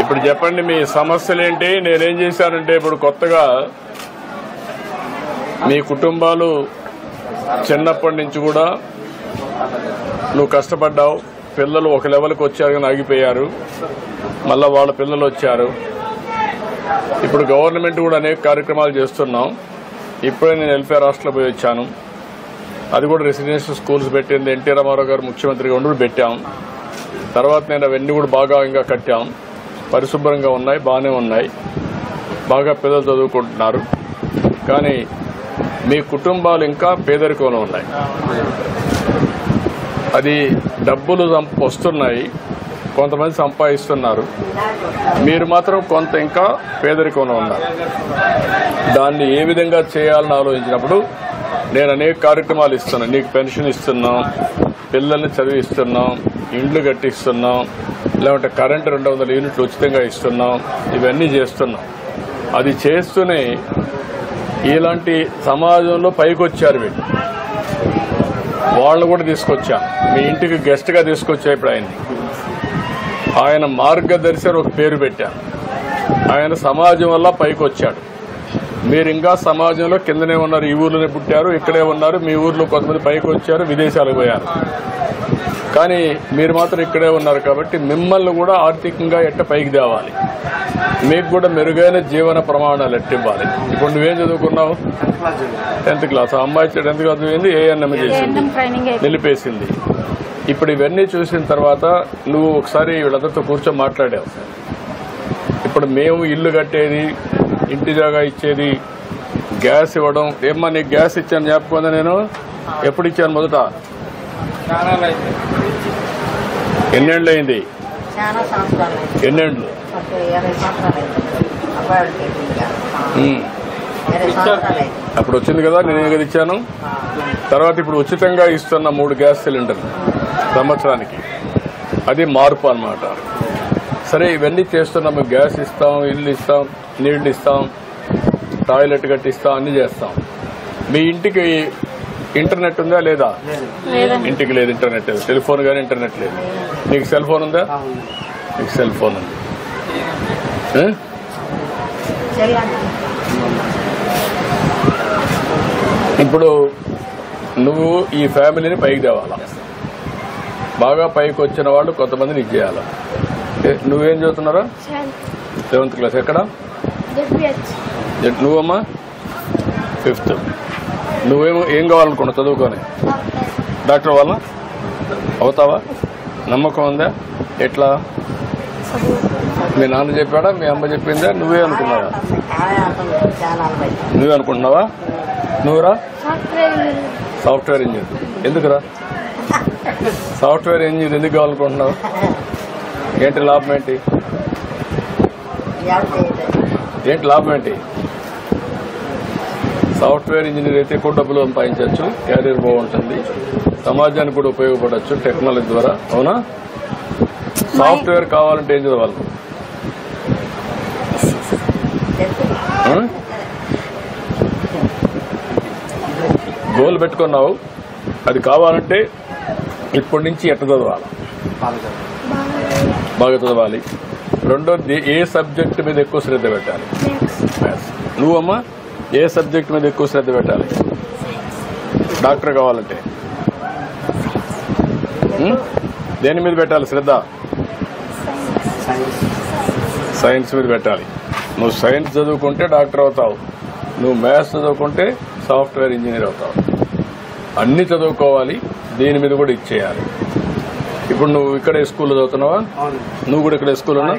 ఇప్పుడు చెప్పండి మీ సమస్యలు ఏంటి? నేనేం చేశానంటే ఇప్పుడు కొత్తగా మీ కుటుంబాలు చిన్నప్పటి నుంచి కూడా నువ్వు కష్టపడ్డావు, పిల్లలు ఒక లెవెల్కి వచ్చారు కానీ ఆగిపోయారు, మళ్ళా వాళ్ళ పిల్లలు వచ్చారు. ఇప్పుడు గవర్నమెంట్ కూడా అనేక కార్యక్రమాలు చేస్తున్నాం. ఇప్పుడే నేను వెల్ఫేర్ హాస్టల్ పోయి వచ్చాను. అది కూడా రెసిడెన్షియల్ స్కూల్స్ పెట్టింది ఎన్టీ రామారావు గారు ముఖ్యమంత్రిగా ఉండి పెట్టాం. తర్వాత నేను అవన్నీ కూడా బాగా ఇంకా కట్టాం. పరిశుభ్రంగా ఉన్నాయి, బాగానే ఉన్నాయి, బాగా పిల్లలు చదువుకుంటున్నారు. కానీ మీ కుటుంబాలు ఇంకా పేదరికంలో ఉన్నాయి. అది డబ్బులు వస్తున్నాయి, కొంతమంది సంపాదిస్తున్నారు, మీరు మాత్రం కొంత ఇంకా పేదరికంలో ఉన్నారు. దాన్ని ఏ విధంగా చేయాలని ఆలోచించినప్పుడు నేను అనేక కార్యక్రమాలు ఇస్తున్నాను. నీకు పెన్షన్ ఇస్తున్నాం, పిల్లల్ని చదివిస్తున్నాం, ఇండ్లు కట్టిస్తున్నాం, లేకుంటే కరెంటు 200 యూనిట్లు ఉచితంగా ఇస్తున్నాం. ఇవన్నీ చేస్తున్నాం. అది చేస్తూనే ఇలాంటి సమాజంలో పైకి వచ్చారు వీళ్ళు. వాళ్ళు కూడా తీసుకొచ్చాం. మీ ఇంటికి గెస్ట్ గా తీసుకొచ్చా. ఇప్పుడు ఆయన మార్గదర్శి ఒక పేరు పెట్టాను. ఆయన సమాజం వల్ల పైకి వచ్చాడు. మీరు ఇంకా సమాజంలో కిందనే ఉన్నారు. ఈ ఊర్లోనే పుట్టారు, ఇక్కడే ఉన్నారు. మీ ఊర్లో కొంతమంది పైకి వచ్చారు, విదేశాలకు పోయారు. కానీ మీరు మాత్రం ఇక్కడే ఉన్నారు. కాబట్టి మిమ్మల్ని కూడా ఆర్థికంగా ఎట్ట పైకి తేవాలి, మీకు కూడా మెరుగైన జీవన ప్రమాణాలు ఎట్టివ్వాలి. ఇప్పుడు నువ్వేం చదువుకున్నావు? 10th class. ఆ అమ్మాయి 10th క్లాస్ చదివింది, ఏఎన్ఎం చేసింది, నిలిపేసింది. ఇప్పుడు ఇవన్నీ చూసిన తర్వాత నువ్వు ఒకసారి వీళ్ళందరితో కూర్చొని మాట్లాడావు. ఇప్పుడు మేము ఇల్లు కట్టేది, ఇంటి జాగా ఇచ్చేది, గ్యాస్ ఇవ్వడం. ఏమ్మా నీకు గ్యాస్ ఇచ్చాను జ్ఞాపకం? నేను ఎప్పుడు ఇచ్చాను? మొదట ఎన్నేళ్ళు అయింది? ఎన్నేళ్ళు? అప్పుడు వచ్చింది కదా, నేనే కదా ఇచ్చాను. తర్వాత ఇప్పుడు ఉచితంగా ఇస్తున్న 3 గ్యాస్ సిలిండర్లు సంవత్సరానికి. అది మార్పు అన్నమాట. సరే, ఇవన్నీ చేస్తున్నాము. గ్యాస్ ఇస్తాం, ఇల్లు ఇస్తాం, నీళ్లు ఇస్తాం, టాయిలెట్ కట్టిస్తాం, అన్ని చేస్తాం. మీ ఇంటికి ఇంటర్నెట్ ఉందా లేదా? ఇంటికి లేదు ఇంటర్నెట్. టెలిఫోన్ కానీ ఇంటర్నెట్ లేదు. నీకు సెల్ ఫోన్ ఉందా? నీకు సెల్ ఫోన్ ఉంది. ఇప్పుడు నువ్వు ఈ ఫ్యామిలీని పైకి తేవాలా. బాగా పైకి వచ్చిన వాళ్ళు కొంతమందిని ఇచ్చేయాలా. నువ్వేం చదువుతున్నారా? 7th class. ఎక్కడ? నువ్వమ్మా 5th. నువ్వేమో ఏం కావాలనుకున్నావు చదువుకొని? డాక్టర్ వాళ్ళ అవుతావా? నమ్మకం ఉందా? ఎట్లా? మీ నాన్న చెప్పాడా, మీ అమ్మ చెప్పిందా, నువ్వే అనుకున్నావా? నువ్వే అనుకుంటున్నావా? నువ్వురా సాఫ్ట్వేర్ ఇంజనీర్. ఎందుకురా సాఫ్ట్వేర్ ఇంజనీర్ ఎందుకు కావాలనుకుంటున్నావు? ఏంటి లాభం? ఏంటి లాభం? ఏంటి? సాఫ్ట్వేర్ ఇంజనీర్ అయితే ఎక్కువ డబ్బులు సంపాదించవచ్చు, క్యారియర్ బాగుంటుంది, సమాజానికి కూడా ఉపయోగపడవచ్చు టెక్నాలజీ ద్వారా. అవునా? సాఫ్ట్వేర్ కావాలంటే ఏం చదవాలి? గోల్ పెట్టుకున్నావు, అది కావాలంటే ఇప్పటి నుంచి ఎట్లా చదవాలి? బాగా చదవాలి. రెండోది, ఏ సబ్జెక్ట్ మీద ఎక్కువ శ్రద్ధ పెట్టాలి? నువ్వమ్మా ఏ సబ్జెక్ట్ మీద ఎక్కువ శ్రద్ధ పెట్టాలి? డాక్టర్ కావాలంటే దేని మీద పెట్టాలి శ్రద్ధ? సైన్స్ మీద పెట్టాలి. నువ్వు సైన్స్ చదువుకుంటే డాక్టర్ అవుతావు, నువ్వు మ్యాథ్స్ చదువుకుంటే సాఫ్ట్వేర్ ఇంజనీర్ అవుతావు. అన్ని చదువుకోవాలి, దీని మీద కూడా ఇచ్చేయాలి. ఇప్పుడు నువ్వు ఇక్కడే స్కూల్లో చదువుతున్నావా? నువ్వు కూడా ఇక్కడే స్కూల్ ఉన్నా?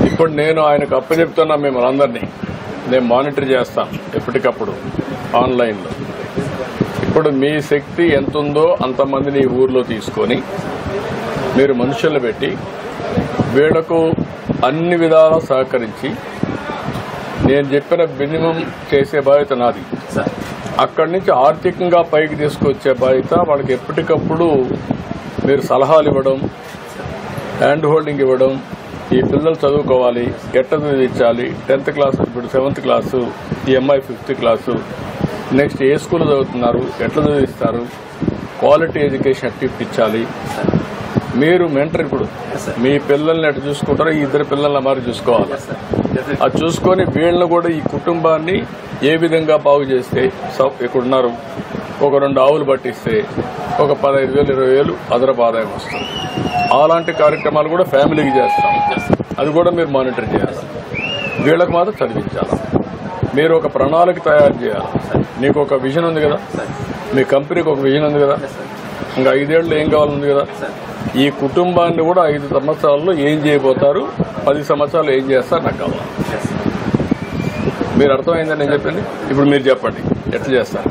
ఇప్పుడు నేను ఆయనకు అప్పచెప్తున్నా, మిమ్మల్ని అందరినీ నేను మానిటర్ చేస్తాను ఎప్పటికప్పుడు ఆన్లైన్లో. ఇప్పుడు మీ శక్తి ఎంత ఉందో అంతమందిని ఈ ఊర్లో తీసుకొని మీరు మనుషులు పెట్టి వీళ్లకు అన్ని విధాలా సహకరించి నేను చెప్పిన మినిమం చేసే బాధ్యత నాది. అక్కడి నుంచి ఆర్థికంగా పైకి తీసుకొచ్చే బాధ్యత వాళ్ళకి. ఎప్పటికప్పుడు మీరు సలహాలు ఇవ్వడం, హ్యాండ్ హోల్డింగ్ ఇవ్వడం. ఈ పిల్లలు చదువుకోవాలి, ఎట్లా చదివించాలి. 10th క్లాస్, ఇప్పుడు 7th క్లాసు, ఈ అమ్మాయి 5th క్లాసు. నెక్స్ట్ ఏ స్కూల్ చదువుతున్నారు, ఎట్లా చదివిస్తారు, క్వాలిటీ ఎడ్యుకేషన్ ఎట్లా ఇప్పించాలి. మీరు మెంటర్. ఇప్పుడు మీ పిల్లల్ని ఎటు చూసుకుంటారో ఈ ఇద్దరు పిల్లల్ని మరి చూసుకోవాలి. అది చూసుకొని వీళ్ళని కూడా ఈ కుటుంబాన్ని ఏ విధంగా బాగు చేస్తే ఇక్కడున్నారు ఒక 2 ఆవులు పట్టిస్తే ఒక 15,000 20,000 అదనపు ఆదాయం వస్తుంది. అలాంటి కార్యక్రమాలు కూడా ఫ్యామిలీకి చేస్తాం. అది కూడా మీరు మానిటర్ చేయాలి. వీళ్ళకి మాత్రం చదివించాలి. మీరు ఒక ప్రణాళిక తయారు చేయాలి. మీకు ఒక విజన్ ఉంది కదా, మీ కంపెనీకి ఒక విజన్ ఉంది కదా, ఇంకా 5 ఏళ్ళు ఏం కావాలంది కదా. ఈ కుటుంబాన్ని కూడా 5 సంవత్సరాల్లో ఏం చేయబోతారు, 10 సంవత్సరాలు ఏం చేస్తారు నాకు కావాలి. మీరు అర్థమైందని నేను చెప్పింది. ఇప్పుడు మీరు చెప్పండి ఎట్లా చేస్తారు.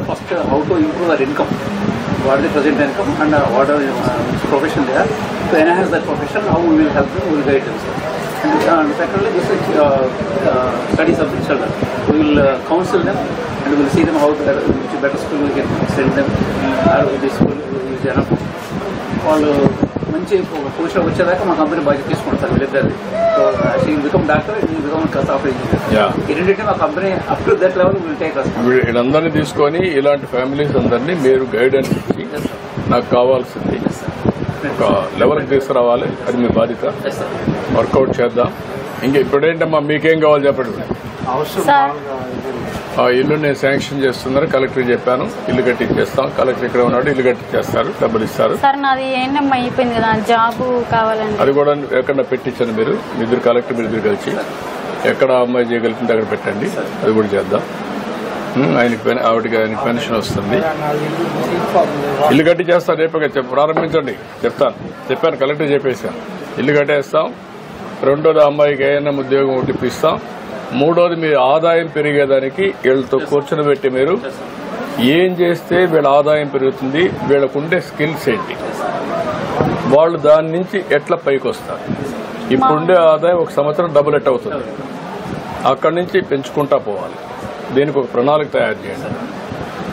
First how to improve our income, what the present income and what are profession they are, to enhance that profession, how we will help them, we will guide them. And secondly, this is studies of the children. We will counsel them and we will see them how which better school we can send them, or this school is enough. వాళ్ళు మంచి position వచ్చేదాకా మా company బాధ్యత తీసుకుంటారు వీళ్ళిద్దరు. So she become doctor, become software engineer. ఈ రెండింటినీ మా company up to that level will take us. వీళ్ళందరినీ తీసుకొని ఇలాంటి ఫ్యామిలీస్ అందరినీ మీరు గైడెన్స్ ఇచ్చి నాకు కావాల్సింది ఒక లెవెల్కి తీసుకురావాలి. అది మీ బాధ్యత. వర్కౌట్ చేద్దాం. ఇంకా ఇప్పుడేంటమ్మా మీకేం కావాలి చెప్పండి. ఆ ఇల్లు నేను శాంక్షన్ చేస్తున్నారు, కలెక్టర్ చెప్పాను, ఇల్లు కట్టించేస్తాం. కలెక్టర్ ఇక్కడ ఉన్నాడు, ఇల్లు కట్టించేస్తారు, డబ్బులు ఇస్తారు. అది కూడా ఎక్కడ పెట్టించాను. మీరు ఇద్దరు కలెక్టర్ మీరు ఇద్దరు కలిసి ఎక్కడ అమ్మాయి చేయగలుగుతుంటే అక్కడ పెట్టండి. అది కూడా చేద్దాం. ఆవిడకి ఆయనకి పెన్షన్ వస్తుంది. ఇల్లు కట్టి చేస్తాను. రేపే ప్రారంభించండి చెప్పాను కలెక్టర్ చెప్పేసాను. ఇల్లు కట్టేస్తాం. 2వది అమ్మాయికి ఏదైనా ఉద్యోగం ఇప్పిస్తాం. 3వది మీ ఆదాయం పెరిగేదానికి వీళ్ళతో కూర్చొని పెట్టి మీరు ఏం చేస్తే వీళ్ళ ఆదాయం పెరుగుతుంది, వీళ్ళకుండే స్కిల్స్ ఏంటి, వాళ్ళు దాని నుంచి ఎట్లా పైకి వస్తారు. ఇప్పుడుండే ఆదాయం ఒక సంవత్సరం డబుల్ ఎట్ అవుతుంది. అక్కడి నుంచి పెంచుకుంటా పోవాలి. దీనికి ఒక ప్రణాళిక తయారు చేయండి,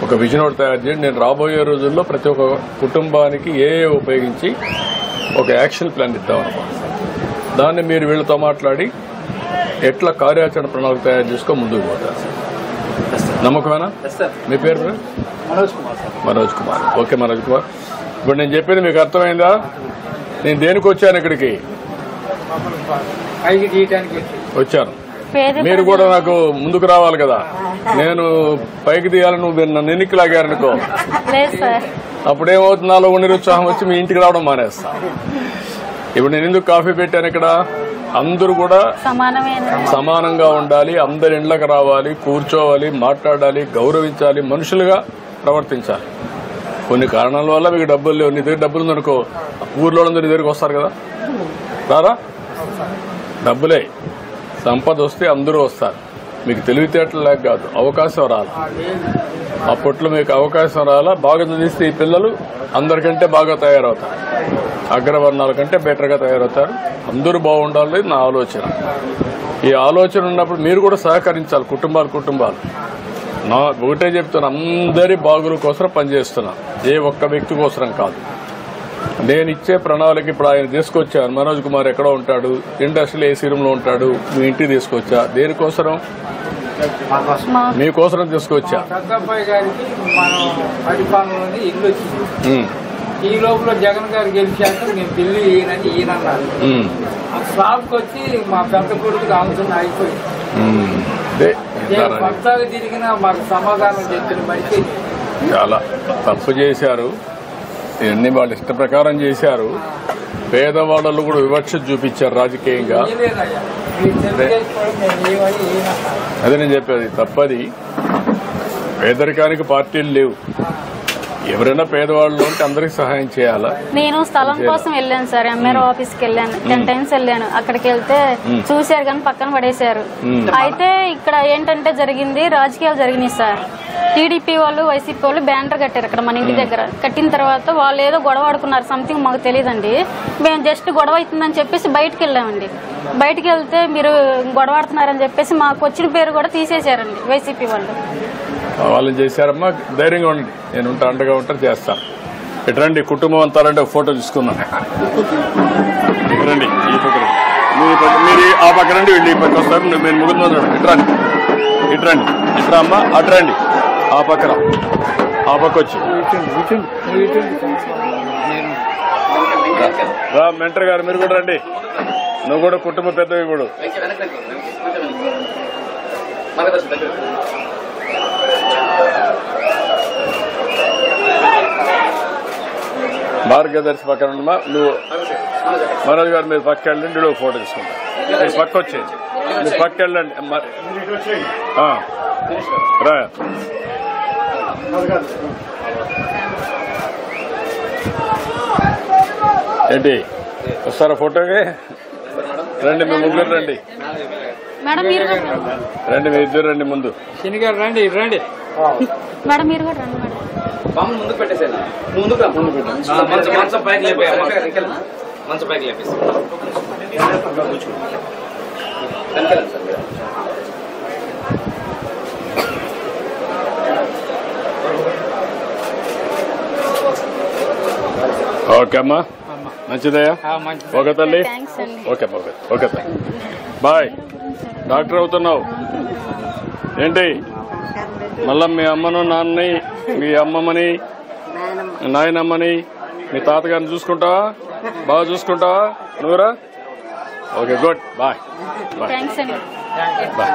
ఒక విజన్ ఒకటి తయారు చేయండి. నేను రాబోయే రోజుల్లో ప్రతి ఒక్క కుటుంబానికి ఏ ఉపయోగించి ఒక యాక్షన్ ప్లాన్ ఇద్దామనుకోండి. దాన్ని మీరు వీళ్ళతో మాట్లాడి ఎట్లా కార్యాచరణ ప్రణాళిక తయారు చేసుకో ముందుకు పోతారు. నమ్మకమేనా? మీ పేరు? మనోజ్ కుమార్. ఓకే మనోజ్ కుమార్, ఇప్పుడు నేను చెప్పింది మీకు అర్థమైందా? నేను దేనికి వచ్చాను ఇక్కడికి? వచ్చాను. మీరు కూడా నాకు ముందుకు రావాలి కదా. నేను పైకి తీయాలని నువ్వు నన్ను ఎన్నికి లాగారనుకో, అప్పుడేమవుతుంది, నాలో నిరుత్సాహం వచ్చి మీ ఇంటికి రావడం మానేస్తా. ఇప్పుడు నేను ఎందుకు కాఫీ పెట్టాను ఇక్కడ? అందరూ కూడా సమానంగా ఉండాలి, అందరి ఇండ్లకు రావాలి, కూర్చోవాలి, మాట్లాడాలి, గౌరవించాలి, మనుషులుగా ప్రవర్తించాలి. కొన్ని కారణాల వల్ల మీకు డబ్బులు లేవు, నీ దగ్గర డబ్బులు ఉందనుకో, ఊర్లో నీ దగ్గరికి వస్తారు కదా, రారా? డబ్బులే సంపద వస్తే అందరూ వస్తారు. మీకు తెలివితేటలు లేక కాదు, అవకాశం రాలి. అప్పట్లో మీకు అవకాశం రాలా, బాగా చదివిస్తే ఈ పిల్లలు అందరికంటే బాగా తయారవుతారు, అగ్రవర్ణాల కంటే బెటర్గా తయారవుతారు. అందరూ బాగుండాలి నా ఆలోచన. ఈ ఆలోచన ఉన్నప్పుడు మీరు కూడా సహకరించాలి. కుటుంబాలు నా ఒకటే చెప్తున్నా, అందరి బాగుల కోసం పనిచేస్తున్నా, ఏ ఒక్క వ్యక్తి కోసం కాదు. నేను ఇచ్చే ప్రణాళిక ఇప్పుడు ఆయన తీసుకొచ్చాను. మనోజ్ కుమార్ ఎక్కడో ఉంటాడు, ఇండస్ట్రియల్ ఏసీ రూమ్ లో ఉంటాడు, మీ ఇంటికి తీసుకొచ్చా. దేనికోసం? మీకోసం తీసుకొచ్చా. ఈ లోపల జగన్ గారు గెలిచాక మేము ఢిల్లీ ఈయనన్నారు. షాప్కి వచ్చి మా పెద్ద కొడుకు ఆలోచన అయిపోయింది. కొత్తగా తిరిగిన మాకు సమాధానం చెప్పిన బట్టి చాలా తప్పు చేశారు. ఇవన్నీ వాళ్ళ ఇష్ట ప్రకారం చేశారు. పేదవాళ్ళు కూడా వివక్ష చూపించారు రాజకీయంగా. అదే నేను చెప్పేది తప్పది. పేదరికానికి పార్టీలు లేవు. ఎవరైనా పేదవాళ్ళు ఉంటే అందరికి సహాయం చేయాలా. నేను స్థలం కోసం వెళ్ళాను సార్, ఎంఆర్ఓ ఆఫీస్ కి వెళ్ళాను, 10 times వెళ్ళాను. అక్కడికి వెళ్తే చూశారు కానీ పక్కన పడేశారు. అయితే ఇక్కడ ఏంటంటే జరిగింది, రాజకీయాలు జరిగినాయి సార్. టీడీపీ వాళ్ళు, వైసీపీ వాళ్ళు బ్యానర్ కట్టారు అక్కడ మన ఇంటి దగ్గర. కట్టిన తర్వాత వాళ్ళు ఏదో గొడవ ఆడుకున్నారు, సంథింగ్ మాకు తెలియదండి. మేము జస్ట్ గొడవ అవుతుందని చెప్పేసి బయటకు వెళ్ళామండి. బయటకు వెళ్తే మీరు గొడవ ఆడుతున్నారని చెప్పేసి మాకు వచ్చిన పేరు కూడా తీసేశారండి వైసీపీ వాళ్ళు. వాళ్ళని చేశారమ్మా, ధైర్యంగా ఉండండి, నేను ఉంటా, అండగా ఉంటాను, చేస్తాను. ఇట్రండి కుటుంబం అంతా రండి, ఒక ఫోటో తీసుకుందాం. ఇట్రండి, ఈ పక్కన మీరు ఆ పక్క రండి, వీళ్ళు ఈ పక్క వస్తారు. మీరు ముగ్గురు ఇట్రండి, ఇట్రా అమ్మా, అట్రండి, ఆ పక్కన ఆ పక్క వచ్చి రా మెంటర్ గారు మీరు కూడా రండి. నువ్వు కూడా కుటుంబ పెద్దవి ఇప్పుడు. మార్గదర్శి పక్కన ఉండమా. నువ్వు మనోజ్ గారు మీరు పక్క వెళ్ళండి. నువ్వు ఫోటో తీసుకుంటా. మీరు పక్క వచ్చేయండి. మీరు పక్క వెళ్ళండి. రా ఏంటి వస్తారా ఫోటోకి? రండి మీ ముగ్గురు రండి. రండి మీ ఇద్దరు రండి ముందు. శనిగారు రండి రండి మేడం మీరు కూడా రండి మేడం. ముందుకు పెట్టేసాను. ముందుకు మంచం పైకి మంచం పైకి లేపేసి ఓకే అమ్మా మంచిదయ్యా. ఓకే తల్లి. ఓకే ఓకే తల్లి బాయ్. డాక్టర్ అవుతున్నావు ఏంటి? మళ్ళా మీ అమ్మను నాన్నని మీ అమ్మమ్మని నాయనమ్మని మీ తాతగారిని చూసుకుంటావా? బాగా చూసుకుంటావా నువ్వురా? Okay good bye bye thanks అండి. బాయ్.